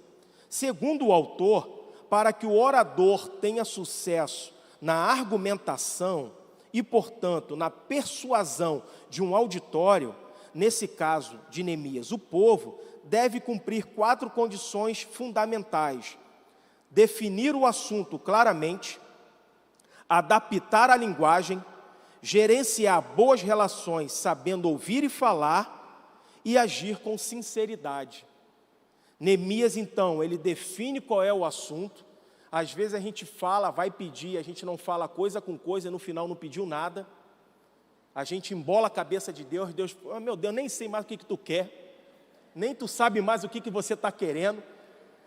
Segundo o autor, para que o orador tenha sucesso na argumentação e, portanto, na persuasão de um auditório, nesse caso de Neemias, o povo deve cumprir 4 condições fundamentais: definir o assunto claramente, adaptar a linguagem, gerenciar boas relações, sabendo ouvir e falar, e agir com sinceridade. Neemias, então, ele define qual é o assunto. Às vezes a gente fala, vai pedir, a gente não fala coisa com coisa, e no final não pediu nada. A gente embola a cabeça de Deus, Deus, oh, meu Deus, nem sei mais o que tu quer, nem tu sabe mais o que você está querendo.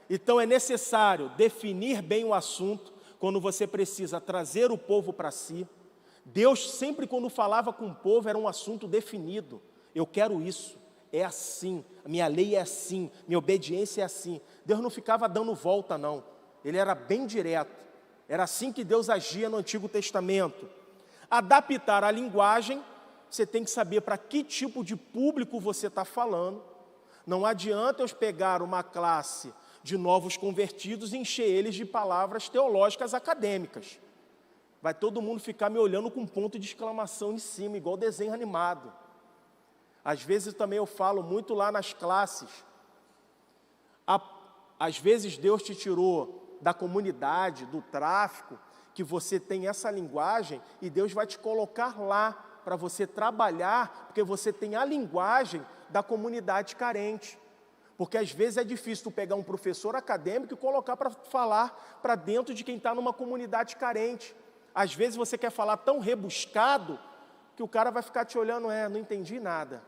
Então é necessário definir bem o assunto, quando você precisa trazer o povo para si. Deus sempre quando falava com o povo era um assunto definido. Eu quero isso, é assim, a minha lei é assim, minha obediência é assim. Deus não ficava dando volta não, ele era bem direto. Era assim que Deus agia no Antigo Testamento. Adaptar a linguagem, você tem que saber para que tipo de público você está falando. Não adianta eu pegar uma classe de novos convertidos e encher eles de palavras teológicas acadêmicas. Vai todo mundo ficar me olhando com um ponto de exclamação em cima, igual desenho animado. Às vezes também eu falo muito lá nas classes. Às vezes Deus te tirou da comunidade, do tráfico, que você tem essa linguagem e Deus vai te colocar lá para você trabalhar, porque você tem a linguagem da comunidade carente. Porque às vezes é difícil tu pegar um professor acadêmico e colocar para falar para dentro de quem está numa comunidade carente. Às vezes você quer falar tão rebuscado que o cara vai ficar te olhando, não entendi nada.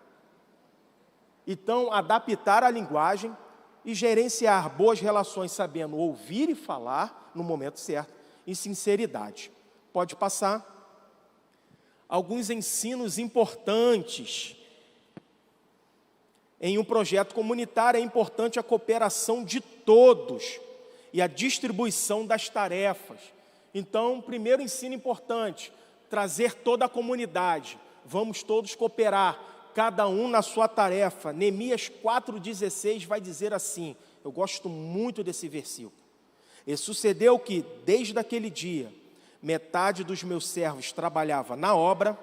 Então, adaptar a linguagem e gerenciar boas relações, sabendo ouvir e falar no momento certo, e sinceridade. Pode passar. Alguns ensinos importantes. Em um projeto comunitário é importante a cooperação de todos e a distribuição das tarefas. Então, primeiro ensino importante, trazer toda a comunidade. Vamos todos cooperar, cada um na sua tarefa. Neemias 4,16 vai dizer assim, eu gosto muito desse versículo. E sucedeu que, desde aquele dia, metade dos meus servos trabalhava na obra,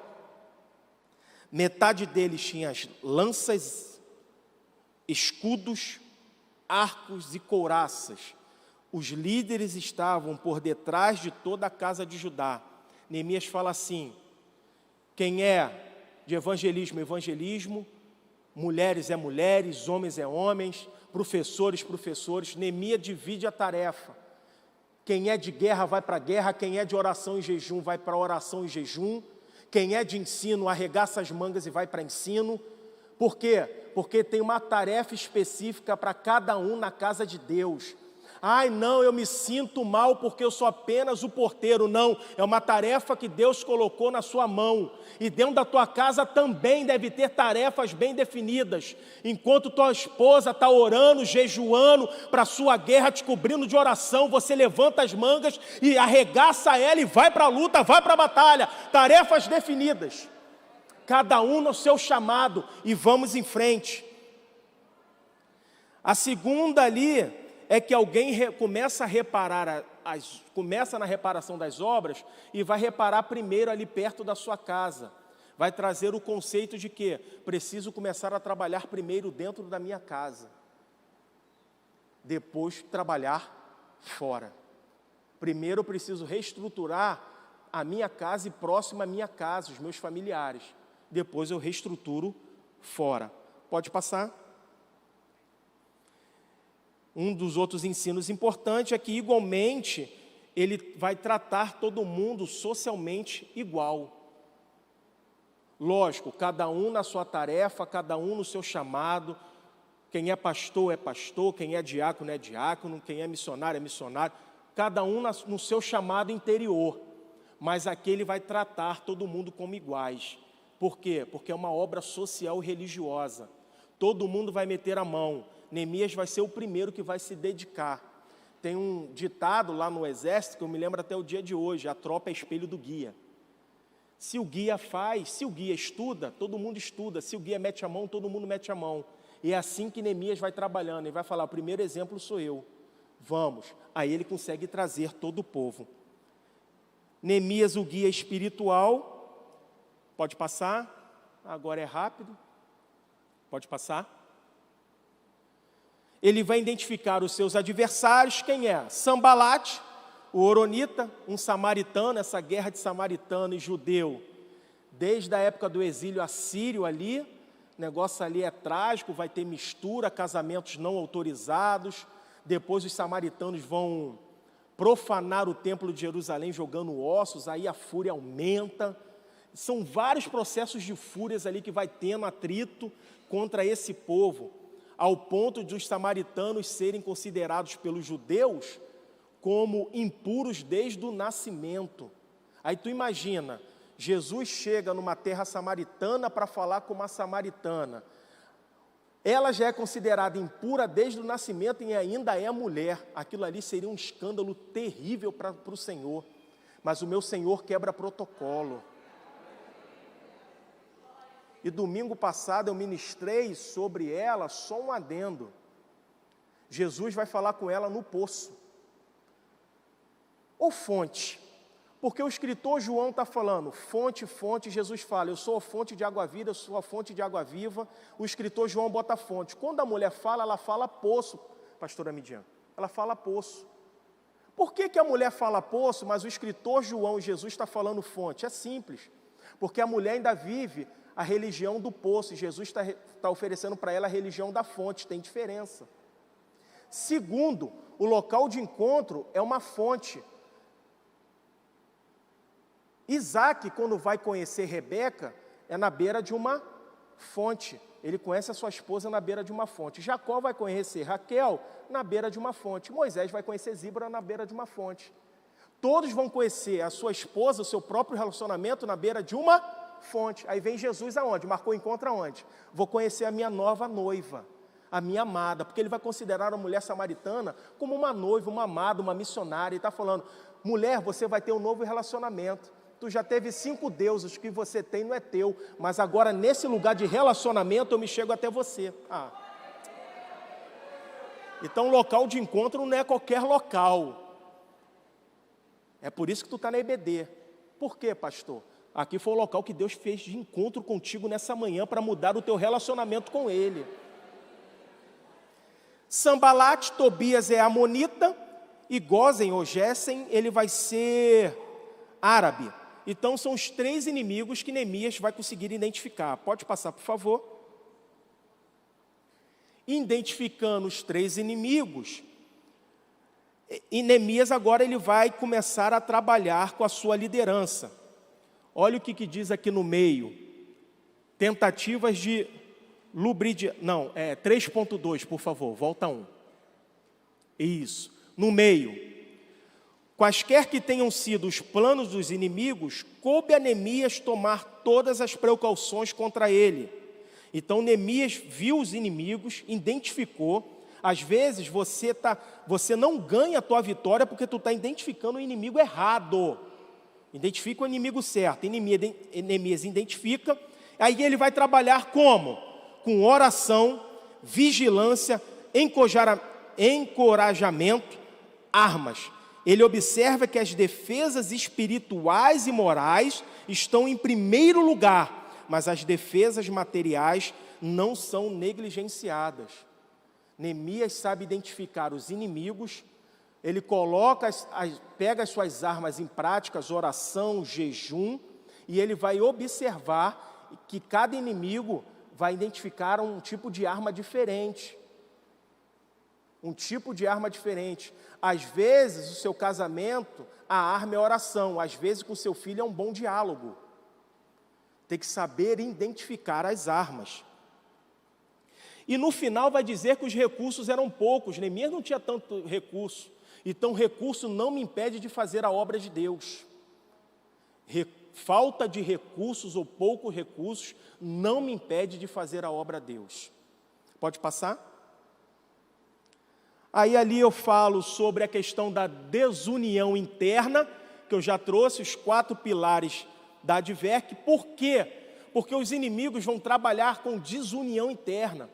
metade deles tinha as lanças, escudos, arcos e couraças. Os líderes estavam por detrás de toda a casa de Judá. Neemias fala assim, quem é de evangelismo, evangelismo, mulheres é mulheres, homens é homens, professores, professores. Neemias divide a tarefa. Quem é de guerra vai para a guerra, quem é de oração e jejum vai para oração e jejum, quem é de ensino arregaça as mangas e vai para ensino. Por quê? Porque tem uma tarefa específica para cada um na casa de Deus. Ai, não, eu me sinto mal porque eu sou apenas o porteiro. Não, é uma tarefa que Deus colocou na sua mão. E dentro da tua casa também deve ter tarefas bem definidas. Enquanto tua esposa está orando, jejuando para a sua guerra, te cobrindo de oração, você levanta as mangas e arregaça ela e vai para a luta, vai para a batalha. Tarefas definidas. Cada um no seu chamado e vamos em frente. A segunda ali é que alguém começa a reparar, começa na reparação das obras e vai reparar primeiro ali perto da sua casa. Vai trazer o conceito de que preciso começar a trabalhar primeiro dentro da minha casa. Depois trabalhar fora. Primeiro eu preciso reestruturar a minha casa e próximo à minha casa, os meus familiares. Depois eu reestruturo fora. Pode passar. Um dos outros ensinos importantes é que, igualmente, ele vai tratar todo mundo socialmente igual. Lógico, cada um na sua tarefa, cada um no seu chamado. Quem é pastor, quem é diácono, quem é missionário, cada um no seu chamado interior. Mas aqui ele vai tratar todo mundo como iguais. Por quê? Porque é uma obra social e religiosa. Todo mundo vai meter a mão. Neemias vai ser o primeiro que vai se dedicar. Tem um ditado lá no exército, que eu me lembro até o dia de hoje, a tropa é espelho do guia. Se o guia faz, se o guia estuda, todo mundo estuda. Se o guia mete a mão, todo mundo mete a mão. E é assim que Neemias vai trabalhando, ele vai falar, o primeiro exemplo sou eu. Vamos. Aí ele consegue trazer todo o povo. Neemias, o guia espiritual. Pode passar. Agora é rápido. Pode passar. Ele vai identificar os seus adversários. Quem é? Sambalate, o horonita, um samaritano. Essa guerra de samaritano e judeu, desde a época do exílio assírio ali, o negócio ali é trágico, vai ter mistura, casamentos não autorizados. Depois os samaritanos vão profanar o templo de Jerusalém jogando ossos, aí a fúria aumenta. São vários processos de fúrias ali que vai tendo atrito contra esse povo, ao ponto de os samaritanos serem considerados pelos judeus como impuros desde o nascimento. Aí tu imagina, Jesus chega numa terra samaritana para falar com uma samaritana. Ela já é considerada impura desde o nascimento e ainda é mulher. Aquilo ali seria um escândalo terrível para o Senhor. Mas o meu Senhor quebra protocolo. E domingo passado eu ministrei sobre ela, só um adendo. Jesus vai falar com ela no poço. Ou fonte. Porque o escritor João está falando, fonte, fonte, Jesus fala, eu sou a fonte de água viva, eu sou a fonte de água viva. O escritor João bota fonte. Quando a mulher fala, ela fala poço, pastora Midian. Ela fala poço. Por que a mulher fala poço, mas o escritor João e Jesus está falando fonte? É simples. Porque a mulher ainda vive a religião do poço, e Jesus está oferecendo para ela a religião da fonte, tem diferença. Segundo, o local de encontro é uma fonte. Isaac, quando vai conhecer Rebeca, é na beira de uma fonte. Ele conhece a sua esposa na beira de uma fonte. Jacó vai conhecer Raquel na beira de uma fonte. Moisés vai conhecer Zíbora na beira de uma fonte. Todos vão conhecer a sua esposa, o seu próprio relacionamento na beira de uma fonte. Aí vem Jesus aonde? Marcou encontro aonde? Vou conhecer a minha nova noiva, a minha amada, porque ele vai considerar a mulher samaritana como uma noiva, uma amada, uma missionária. Ele está falando, mulher, você vai ter um novo relacionamento. Tu já teve 5 deuses, o que você tem não é teu, mas agora nesse lugar de relacionamento eu me chego até você. Então o local de encontro não é qualquer local. É por isso que tu está na EBD. Por quê, pastor? Aqui foi o local que Deus fez de encontro contigo nessa manhã para mudar o teu relacionamento com Ele. Sambalate, Tobias é amonita, e Gósen ou Gessem, ele vai ser árabe. Então são os 3 inimigos que Neemias vai conseguir identificar. Pode passar, por favor. Identificando os 3 inimigos, e Neemias agora ele vai começar a trabalhar com a sua liderança. Olha o que diz aqui no meio. Tentativas de lubridiar. Não, 3.2, por favor, volta 1. Isso. No meio. Quaisquer que tenham sido os planos dos inimigos, coube a Neemias tomar todas as precauções contra ele. Então Neemias viu os inimigos, identificou. Às vezes você não ganha a tua vitória porque tu está identificando o inimigo errado. Identifica o inimigo certo. Neemias identifica. Aí ele vai trabalhar como? Com oração, vigilância, encorajamento, armas. Ele observa que as defesas espirituais e morais estão em primeiro lugar, mas as defesas materiais não são negligenciadas. Neemias sabe identificar os inimigos, ele pega as suas armas em práticas, oração, jejum, e ele vai observar que cada inimigo vai identificar um tipo de arma diferente. Um tipo de arma diferente. Às vezes, o seu casamento, a arma é oração. Às vezes, com o seu filho, é um bom diálogo. Tem que saber identificar as armas. E no final vai dizer que os recursos eram poucos. Neemias não tinha tanto recurso. Então, recurso não me impede de fazer a obra de Deus. Falta de recursos ou poucos recursos não me impede de fazer a obra de Deus. Pode passar? Aí ali eu falo sobre a questão da desunião interna, que eu já trouxe, os 4 pilares da Adverc. Por quê? Porque os inimigos vão trabalhar com desunião interna.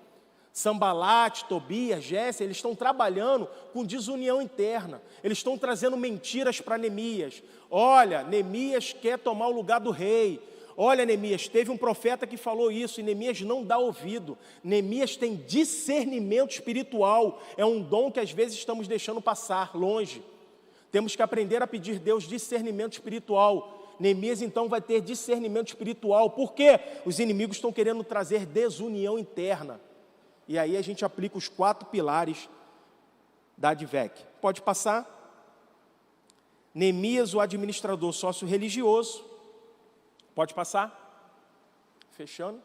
Sambalate, Tobias, Gésem, eles estão trabalhando com desunião interna. Eles estão trazendo mentiras para Neemias. Olha, Neemias quer tomar o lugar do rei. Olha, Neemias, teve um profeta que falou isso e Neemias não dá ouvido. Neemias tem discernimento espiritual. É um dom que às vezes estamos deixando passar longe. Temos que aprender a pedir a Deus discernimento espiritual. Neemias então vai ter discernimento espiritual. Por quê? Os inimigos estão querendo trazer desunião interna. E aí a gente aplica os 4 pilares da ADVEC. Pode passar. Neemias, o administrador sócio-religioso. Pode passar. Fechando.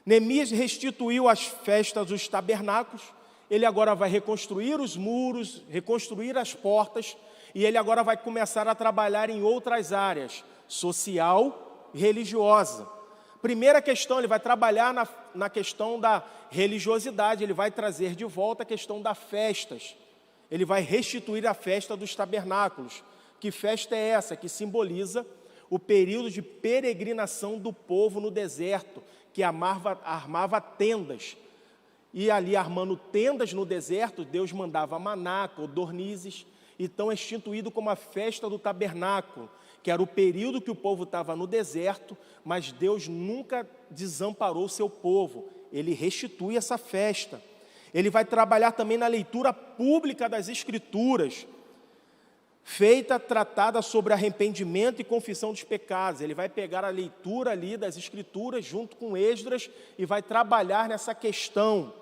Neemias restituiu as festas dos tabernáculos. Ele agora vai reconstruir os muros, reconstruir as portas. E ele agora vai começar a trabalhar em outras áreas, social e religiosa. Primeira questão, ele vai trabalhar na questão da religiosidade, ele vai trazer de volta a questão das festas. Ele vai restituir a festa dos tabernáculos. Que festa é essa? Que simboliza o período de peregrinação do povo no deserto, que armava tendas. E ali, armando tendas no deserto, Deus mandava maná, codornizes. Então, é instituído como a festa do tabernáculo, que era o período que o povo estava no deserto, mas Deus nunca desamparou o seu povo. Ele restitui essa festa. Ele vai trabalhar também na leitura pública das Escrituras, tratada sobre arrependimento e confissão dos pecados. Ele vai pegar a leitura ali das Escrituras junto com Esdras e vai trabalhar nessa questão.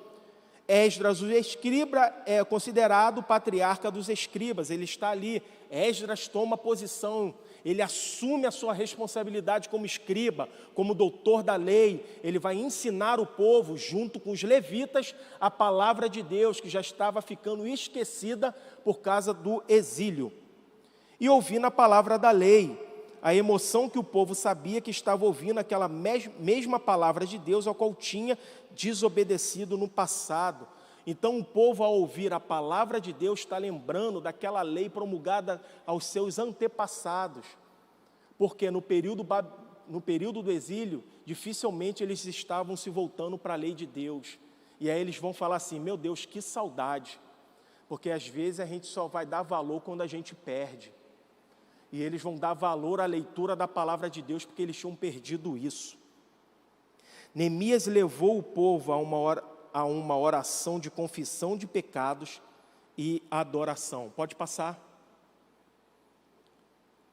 Esdras, o escriba, é considerado o patriarca dos escribas, ele está ali. Esdras toma posição, ele assume a sua responsabilidade como escriba, como doutor da lei. Ele vai ensinar o povo, junto com os levitas, a palavra de Deus, que já estava ficando esquecida por causa do exílio. E ouvindo a palavra da lei, a emoção que o povo sabia que estava ouvindo aquela mesma palavra de Deus, ao qual tinha desobedecido no passado. Então o povo, ao ouvir a palavra de Deus, está lembrando daquela lei promulgada aos seus antepassados. Porque no período do exílio, dificilmente eles estavam se voltando para a lei de Deus. E aí eles vão falar assim, meu Deus, que saudade. Porque às vezes a gente só vai dar valor quando a gente perde. E eles vão dar valor à leitura da palavra de Deus, porque eles tinham perdido isso. Neemias levou o povo a uma oração de confissão de pecados e adoração. Pode passar.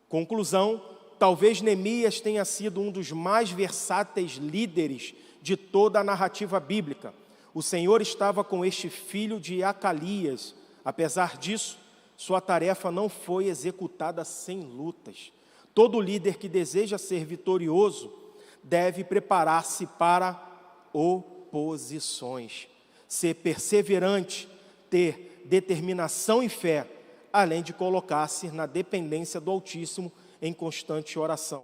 Conclusão, talvez Neemias tenha sido um dos mais versáteis líderes de toda a narrativa bíblica. O Senhor estava com este filho de Acalias. Apesar disso, sua tarefa não foi executada sem lutas. Todo líder que deseja ser vitorioso deve preparar-se para oposições, ser perseverante, ter determinação e fé, além de colocar-se na dependência do Altíssimo em constante oração.